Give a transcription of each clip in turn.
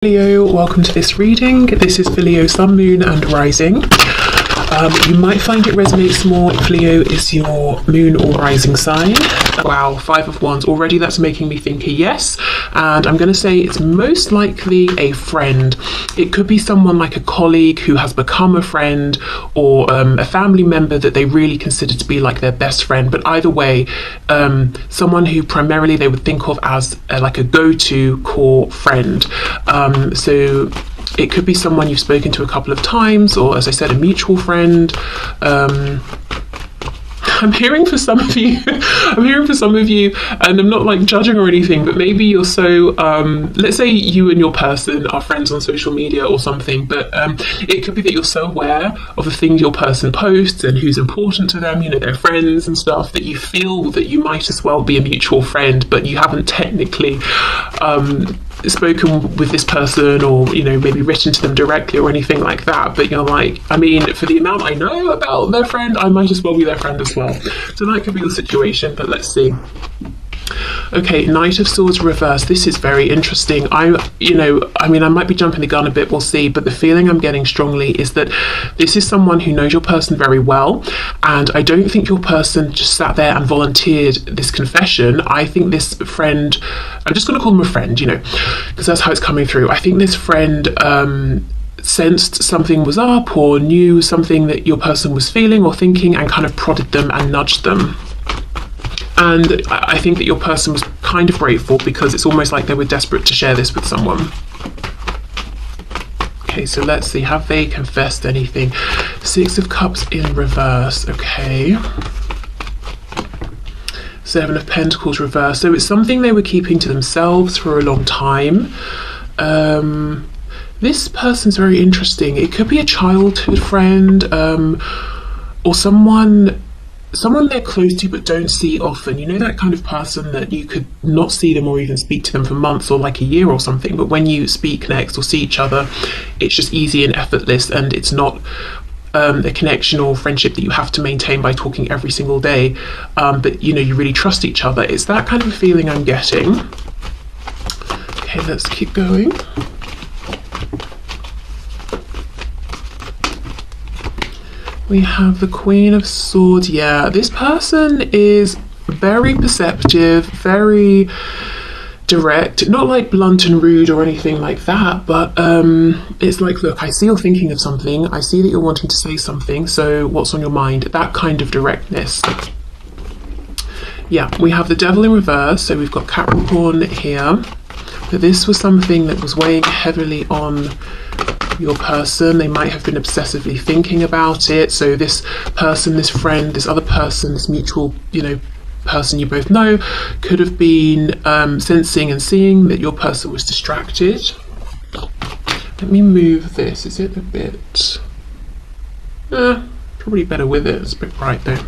Leo, welcome to this reading. This is for Leo, Sun, Moon and Rising. You might find it resonates more if Leo is your moon or rising sign. Wow, 5 of Wands. Already that's making me think a yes. And I'm going to say it's most likely a friend. It could be someone like a colleague who has become a friend, or a family member that they really consider to be like their best friend. But either way, someone who primarily they would think of as like a go-to core friend. So it could be someone you've spoken to a couple of times, or as I said, a mutual friend. I'm hearing for some of you, and I'm not like judging or anything, but maybe you're so, let's say you and your person are friends on social media or something, but it could be that you're so aware of the things your person posts and who's important to them, you know, their friends and stuff, that you feel that you might as well be a mutual friend, but you haven't technically spoken with this person, or you know, maybe written to them directly or anything like that, but you're like, I mean, for the amount I know about their friend, I might as well be their friend as well. So that could be the situation, but let's see. Okay, Knight of Swords reverse. This is very interesting. I might be jumping the gun a bit, we'll see, but the feeling I'm getting strongly is that this is someone who knows your person very well, and I don't think your person just sat there and volunteered this confession. I think this friend, I'm just going to call them a friend, you know, because that's how it's coming through. I think this friend sensed something was up, or knew something that your person was feeling or thinking, and kind of prodded them and nudged them. And I think that your person was kind of grateful, because it's almost like they were desperate to share this with someone. Okay, so let's see, have they confessed anything? 6 of Cups in reverse, okay. 7 of Pentacles reverse. So it's something they were keeping to themselves for a long time. This person's very interesting. It could be a childhood friend, or someone they're close to but don't see often. You know, that kind of person that you could not see them or even speak to them for months or like a year or something, but when you speak next or see each other, it's just easy and effortless, and it's not a connection or friendship that you have to maintain by talking every single day, but you know, you really trust each other. It's that kind of a feeling I'm getting. Okay, let's keep going. We have the Queen of Swords. Yeah, this person is very perceptive, very direct, not like blunt and rude or anything like that, but it's like, look, I see you're thinking of something, I see that you're wanting to say something, so what's on your mind? That kind of directness. Yeah, we have the Devil in reverse, so we've got Capricorn here, but this was something that was weighing heavily on your person. They might have been obsessively thinking about it. So this person, this friend, this other person, this mutual, you know, person you both know, could have been sensing and seeing that your person was distracted. Let me move this. Is it a bit probably better with it? It's a bit bright though.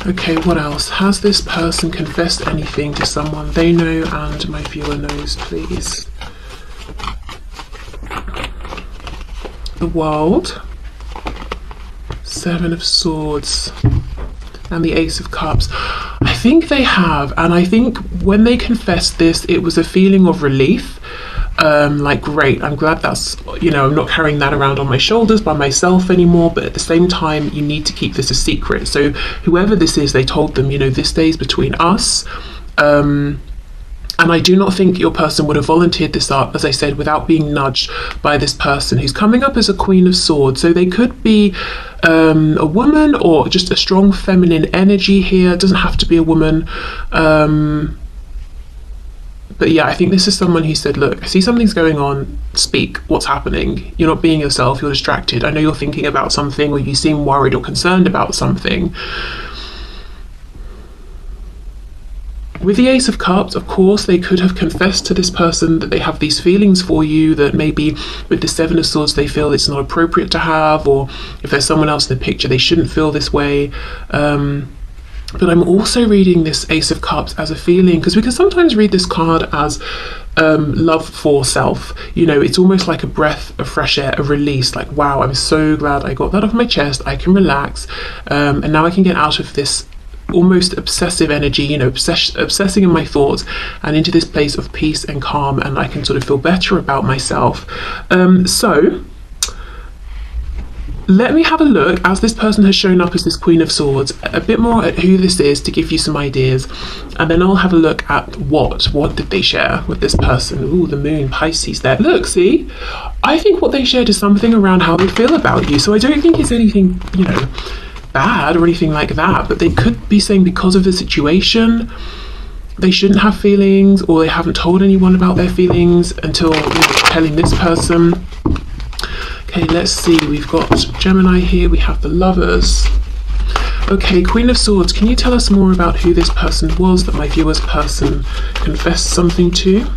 Okay, what else? Has this person confessed anything to someone they know and my viewer knows, please? The World, 7 of Swords, and the Ace of Cups. I think they have, and I think when they confessed this, it was a feeling of relief. Like, great, I'm glad that's, you know, I'm not carrying that around on my shoulders by myself anymore, but at the same time, you need to keep this a secret. So whoever this is, they told them, you know, this stays between us. And I do not think your person would have volunteered this up, as I said, without being nudged by this person who's coming up as a Queen of Swords. So they could be a woman, or just a strong feminine energy here. It doesn't have to be a woman. But yeah, I think this is someone who said, look, I see something's going on, speak, what's happening? You're not being yourself, you're distracted. I know you're thinking about something, or you seem worried or concerned about something. With the Ace of Cups, of course, they could have confessed to this person that they have these feelings for you, that maybe with the 7 of Swords they feel it's not appropriate to have, or if there's someone else in the picture, they shouldn't feel this way. But I'm also reading this Ace of Cups as a feeling, because we can sometimes read this card as love for self. You know, it's almost like a breath of fresh air, a release, like, wow, I'm so glad I got that off my chest, I can relax, and now I can get out of this almost obsessive energy, you know, obsessing in my thoughts, and into this place of peace and calm, and I can sort of feel better about myself. So let me have a look, as this person has shown up as this Queen of Swords, a bit more at who this is to give you some ideas, and then I'll have a look at what did they share with this person. Ooh, the Moon, Pisces there. Look, see? I think what they shared is something around how they feel about you, so I don't think it's anything, you know, bad or anything like that, but they could be saying because of the situation, they shouldn't have feelings, or they haven't told anyone about their feelings until telling this person. Okay, let's see, we've got Gemini here, we have the Lovers. Okay, Queen of Swords, can you tell us more about who this person was that my viewer's person confessed something to?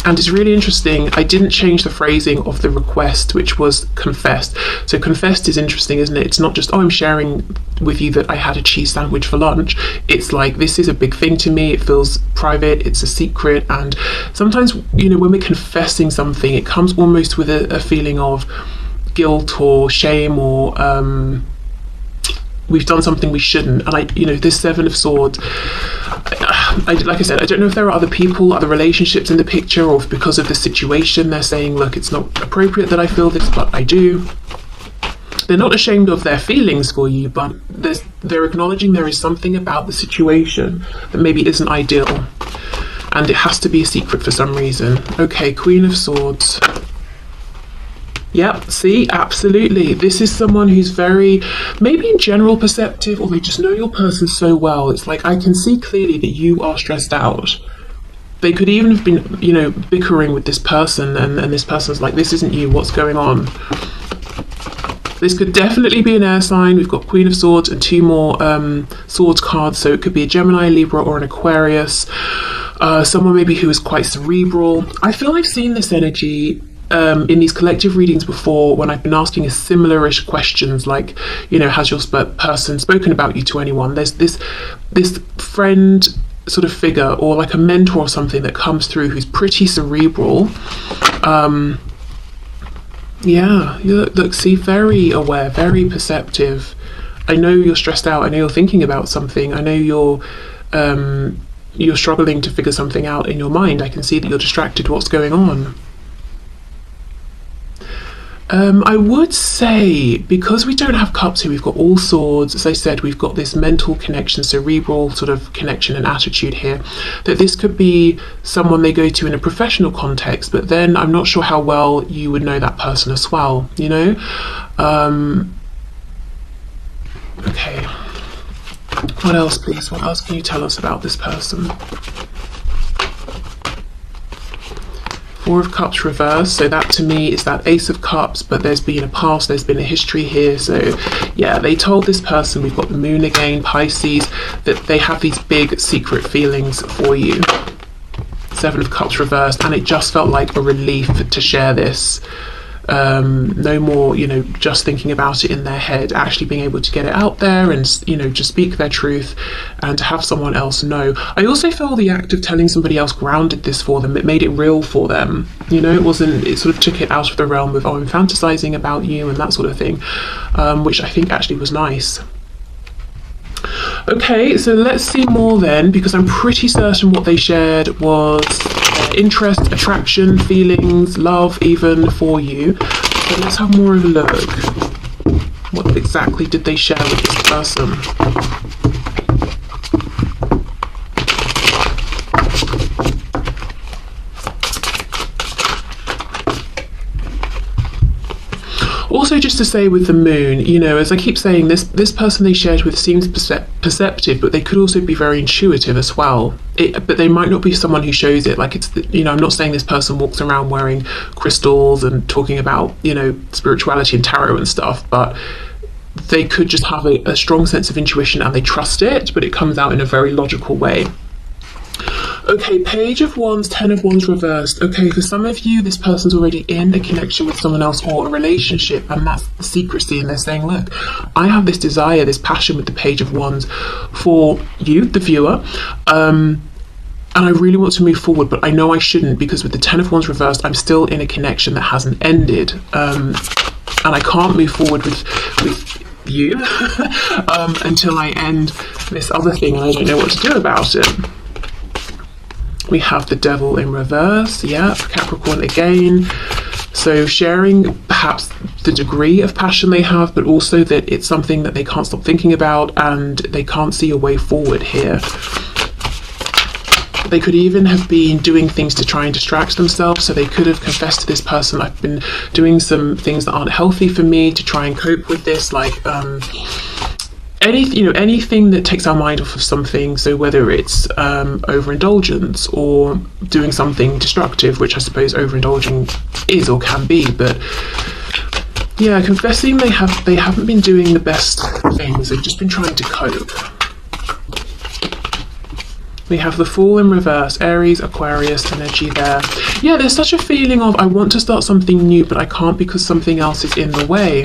And it's really interesting, I didn't change the phrasing of the request, which was confessed. So confessed is interesting, isn't it? It's not just, oh, I'm sharing with you that I had a cheese sandwich for lunch. It's like, this is a big thing to me, it feels private, it's a secret. And sometimes, you know, when we're confessing something, it comes almost with a feeling of guilt or shame, or we've done something we shouldn't. And this Seven of Swords, like I said, I don't know if there are other people, other relationships in the picture, or if because of the situation they're saying, look, it's not appropriate that I feel this, but I do. They're not ashamed of their feelings for you, but they're acknowledging there is something about the situation that maybe isn't ideal, and it has to be a secret for some reason. Okay, Queen of Swords. Yep, see, absolutely. This is someone who's very, maybe in general perceptive, or they just know your person so well. It's like, I can see clearly that you are stressed out. They could even have been, you know, bickering with this person, and this person's like, this isn't you, what's going on? This could definitely be an air sign. We've got Queen of Swords and two more swords cards, so it could be a Gemini, Libra, or an Aquarius. Someone maybe who is quite cerebral. I feel I've seen this energy in these collective readings before, when I've been asking a similar-ish questions, like, you know, has your person spoken about you to anyone? There's this friend sort of figure, or like a mentor or something that comes through who's pretty cerebral. Yeah, look, see, very aware, very perceptive. I know you're stressed out, I know you're thinking about something, I know you're struggling to figure something out in your mind. I can see that you're distracted. What's going on? I would say, because we don't have cups here, we've got all swords. As I said, we've got this mental connection, cerebral sort of connection and attitude here, that this could be someone they go to in a professional context, but then I'm not sure how well you would know that person as well, you know? Okay. What else, please? What else can you tell us about this person? Four of Cups reversed, so that to me is that Ace of Cups, but there's been a past, there's been a history here. So yeah, they told this person, we've got the Moon again, Pisces, that they have these big secret feelings for you. Seven of Cups reversed, and it just felt like a relief to share this. No more, you know, just thinking about it in their head, actually being able to get it out there and, you know, just speak their truth and to have someone else know. I also feel the act of telling somebody else grounded this for them. It made it real for them, you know. It sort of took it out of the realm of, oh, I'm fantasizing about you and that sort of thing, which I think actually was nice. Okay, so let's see more then, because I'm pretty certain what they shared was interest, attraction, feelings, love even for you. So let's have more of a look. What exactly did they share with this person? Also, just to say with the Moon, you know, as I keep saying, this person they shared with seems perceptive, but they could also be very intuitive as well. But they might not be someone who shows it. Like, it's, you know, I'm not saying this person walks around wearing crystals and talking about, you know, spirituality and tarot and stuff, but they could just have a strong sense of intuition and they trust it, but it comes out in a very logical way. Okay, Page of Wands, Ten of Wands reversed. Okay, for some of you, this person's already in a connection with someone else or a relationship, and that's the secrecy, and they're saying, look, I have this desire, this passion with the Page of Wands for you, the viewer, and I really want to move forward, but I know I shouldn't, because with the Ten of Wands reversed, I'm still in a connection that hasn't ended. and I can't move forward with you until I end this other thing, and I don't know what to do about it. We have the Devil in reverse. Yep, Capricorn again. So sharing perhaps the degree of passion they have, but also that it's something that they can't stop thinking about and they can't see a way forward here. They could even have been doing things to try and distract themselves. So they could have confessed to this person, I've been doing some things that aren't healthy for me to try and cope with this, like anything that takes our mind off of something. So whether it's overindulgence or doing something destructive, which I suppose overindulging is or can be, but yeah, confessing they haven't been doing the best things. They've just been trying to cope. We have the Fool in reverse, Aries, Aquarius energy there. Yeah, there's such a feeling of I want to start something new, but I can't because something else is in the way.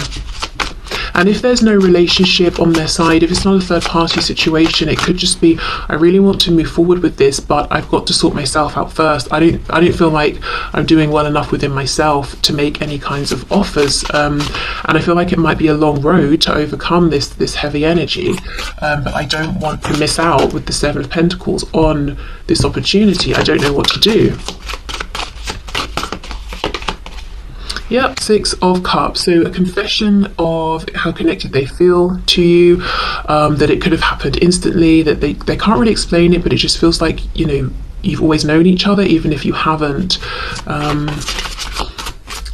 And if there's no relationship on their side, if it's not a third party situation, it could just be, I really want to move forward with this, but I've got to sort myself out first. I don't feel like I'm doing well enough within myself to make any kinds of offers. And I feel like it might be a long road to overcome this heavy energy. But I don't want to miss out with the Seven of Pentacles on this opportunity. I don't know what to do. Yep, Six of Cups. So a confession of how connected they feel to you, that it could have happened instantly, that they can't really explain it, but it just feels like, you know, you've always known each other, even if you haven't.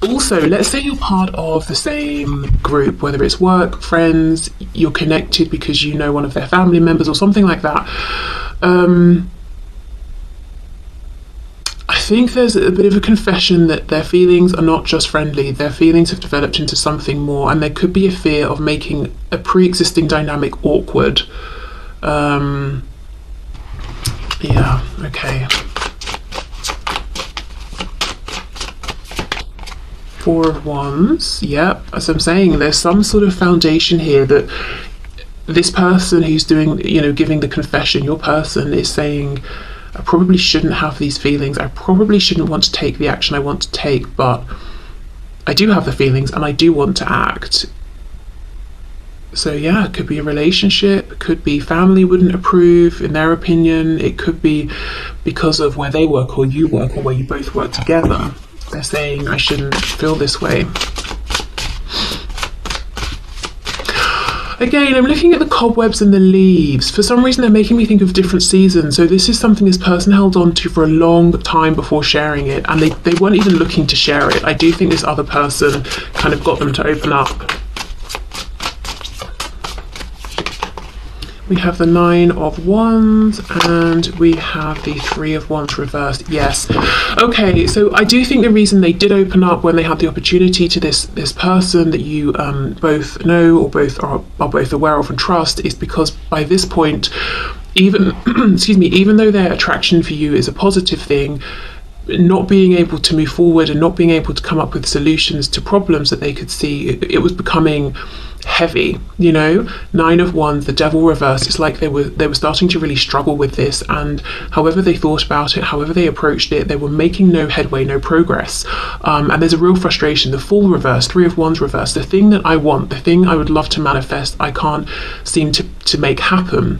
Also, let's say you're part of the same group, whether it's work, friends, you're connected because you know one of their family members or something like that. I think there's a bit of a confession that their feelings are not just friendly, their feelings have developed into something more, and there could be a fear of making a pre-existing dynamic awkward. Yeah, okay. Four of Wands, yep, as I'm saying, there's some sort of foundation here that this person who's doing, you know, giving the confession, your person is saying, I probably shouldn't have these feelings, I probably shouldn't want to take the action I want to take, but I do have the feelings and I do want to act. So yeah, it could be a relationship, it could be family wouldn't approve in their opinion, it could be because of where they work or you work or where you both work together. They're saying I shouldn't feel this way. Again, I'm looking at the cobwebs and the leaves. For some reason, they're making me think of different seasons. So this is something this person held on to for a long time before sharing it, and they weren't even looking to share it. I do think this other person kind of got them to open up. We have the Nine of Wands and we have the Three of Wands reversed. Yes. Okay, so I do think the reason they did open up when they had the opportunity to this person that you both know or both are both aware of and trust is because by this point, even excuse me, even though their attraction for you is a positive thing, not being able to move forward and not being able to come up with solutions to problems that they could see, it was becoming heavy, you know. Nine of Wands, the Devil reversed. It's like they were starting to really struggle with this, and however they thought about it, however they approached it, they were making no headway, no progress. And there's a real frustration. The Fool reversed, Three of Wands reversed. The thing that I want, the thing I would love to manifest, I can't seem to make happen.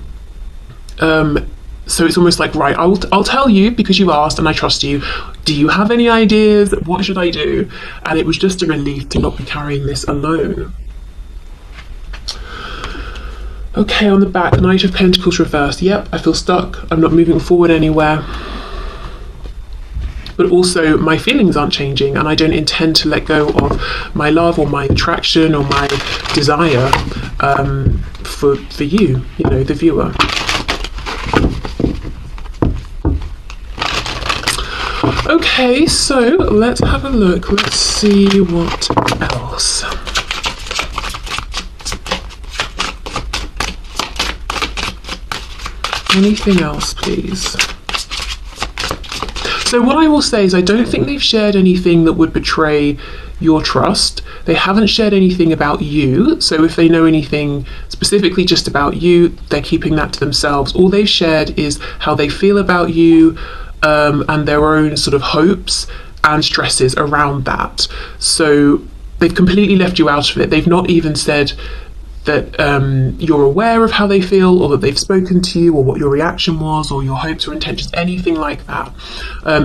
So it's almost like, right, I'll tell you because you asked and I trust you. Do you have any ideas? What should I do? And it was just a relief to not be carrying this alone. Okay, on the back, the Knight of Pentacles reversed. Yep, I feel stuck. I'm not moving forward anywhere. But also my feelings aren't changing and I don't intend to let go of my love or my attraction or my desire for you, you know, the viewer. Okay, so let's have a look. Let's see what else. Anything else, please? So what I will say is I don't think they've shared anything that would betray your trust. They haven't shared anything about you. So if they know anything specifically just about you, they're keeping that to themselves. All they've shared is how they feel about you, and their own sort of hopes and stresses around that. So they've completely left you out of it. They've not even said that you're aware of how they feel, or that they've spoken to you, or what your reaction was, or your hopes or intentions, anything like that.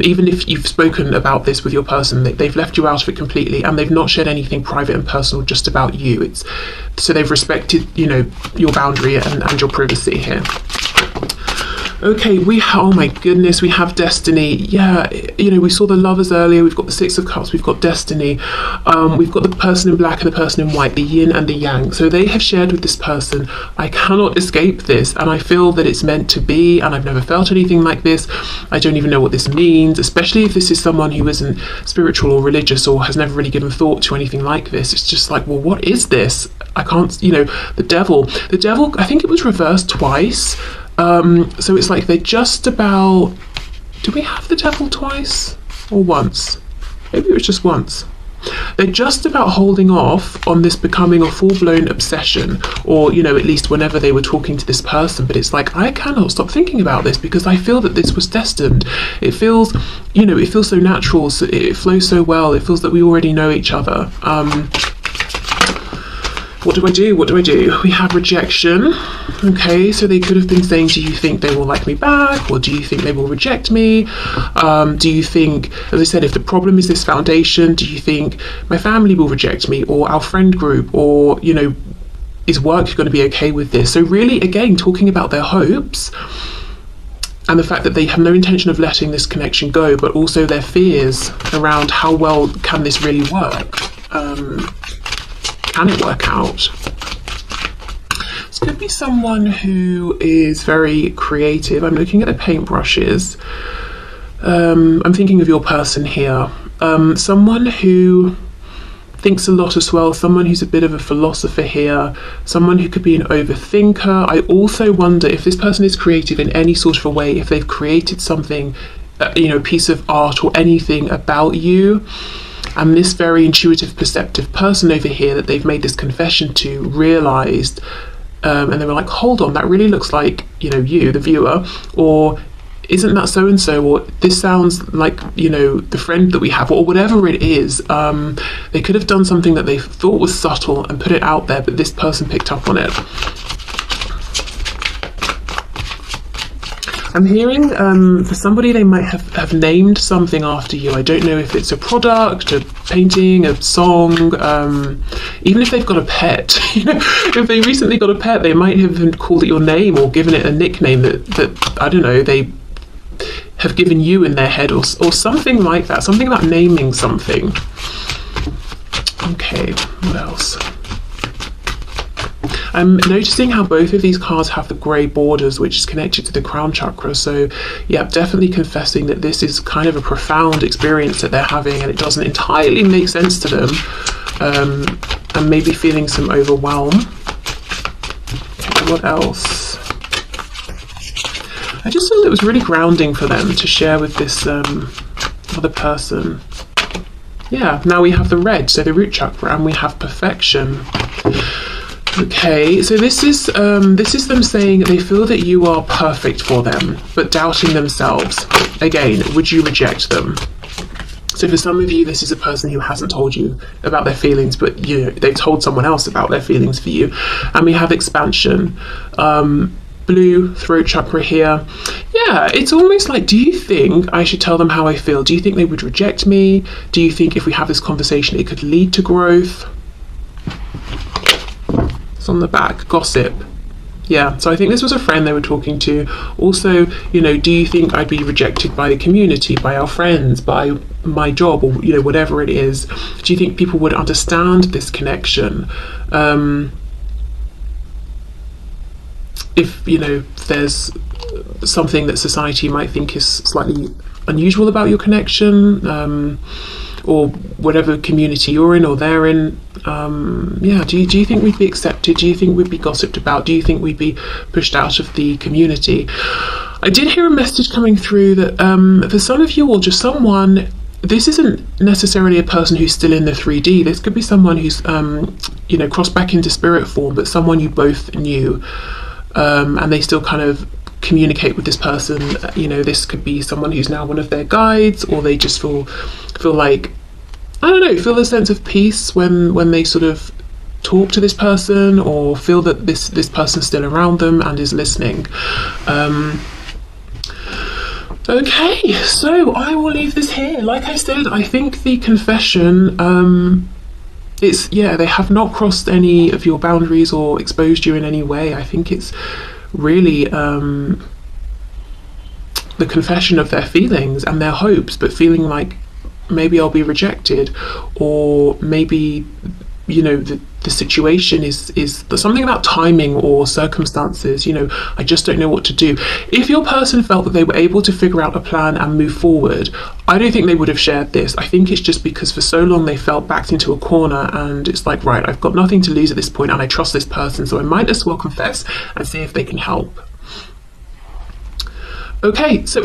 Even if you've spoken about this with your person, they've left you out of it completely, and they've not shared anything private and personal just about you. So they've respected, your boundary and your privacy here. Okay, oh my goodness, we have destiny. Yeah, we saw the lovers earlier. We've got the Six of Cups. We've got destiny. We've got the person in black and the person in white, the yin and the yang. So they have shared with this person, I cannot escape this, and I feel that it's meant to be, and I've never felt anything like this. I don't even know what this means, especially if this is someone who isn't spiritual or religious, or has never really given thought to anything like this. It's just like, well, what is this? I can't, the devil, I think it was reversed twice. So it's like they're just about, do we have the devil twice or once? Maybe it was just once. They're just about holding off on this becoming a full-blown obsession, or at least whenever they were talking to this person. But it's like, I cannot stop thinking about this, because I feel that this was destined. It feels, it feels so natural, so it flows so well. It feels that we already know each other. What do I do? We have rejection. Okay, so they could have been saying, do you think they will like me back? Or do you think they will reject me? Do you think, as I said, if the problem is this foundation, do you think my family will reject me, or our friend group, or, is work going to be okay with this? So really, again, talking about their hopes and the fact that they have no intention of letting this connection go, but also their fears around how well can this really work? Can it work out? This could be someone who is very creative. I'm looking at the paintbrushes. I'm thinking of your person here. Someone who thinks a lot as well, someone who's a bit of a philosopher here, someone who could be an overthinker. I also wonder if this person is creative in any sort of a way, if they've created something, a piece of art or anything about you. And this very intuitive, perceptive person over here that they've made this confession to realised, and they were like, hold on, that really looks like, you, the viewer, or isn't that so-and-so, or this sounds like, the friend that we have, or whatever it is. They could have done something that they thought was subtle and put it out there, but this person picked up on it. I'm hearing for somebody, they might have named something after you. I don't know if it's a product, a painting, a song, even if they've got a pet. If they recently got a pet, they might have called it your name or given it a nickname that I don't know, they have given you in their head, or something like that, something about naming something. Okay, what else? I'm noticing how both of these cards have the grey borders, which is connected to the crown chakra. So yeah, definitely confessing that this is kind of a profound experience that they're having, and it doesn't entirely make sense to them, and maybe feeling some overwhelm. Okay, what else? I just feel it was really grounding for them to share with this other person. Yeah, now we have the red, so the root chakra, and we have perfection. Okay, so this is them saying they feel that you are perfect for them, but doubting themselves. Again, would you reject them? So for some of you, this is a person who hasn't told you about their feelings, but they've told someone else about their feelings for you. And we have expansion. Blue throat chakra here. Yeah, it's almost like, do you think I should tell them how I feel? Do you think they would reject me? Do you think if we have this conversation, it could lead to growth? It's on the back, gossip. Yeah, so I think this was a friend they were talking to. Also, do you think I'd be rejected by the community, by our friends, by my job, or whatever it is? Do you think people would understand this connection? If there's something that society might think is slightly unusual about your connection, or whatever community you're in or they're in, do you think we'd be accepted? Do you think we'd be gossiped about? Do you think we'd be pushed out of the community? I did hear a message coming through that for some of you, or just someone, this isn't necessarily a person who's still in the 3D. This could be someone who's crossed back into spirit form, but someone you both knew, and they still kind of communicate with this person. This could be someone who's now one of their guides, or they just feel like I don't know, feel a sense of peace when they sort of talk to this person, or feel that this person's still around them and is listening. Okay, so I will leave this here. Like I said, I think the confession, they have not crossed any of your boundaries or exposed you in any way. I think it's really the confession of their feelings and their hopes, but feeling like maybe I'll be rejected, or maybe, you know, the situation is something about timing or circumstances. You know, I just don't know what to do. If your person felt that they were able to figure out a plan and move forward, I don't think they would have shared this. I think it's just because for so long they felt backed into a corner, and it's like, right, I've got nothing to lose at this point and I trust this person, so I might as well confess and see if they can help. Okay, so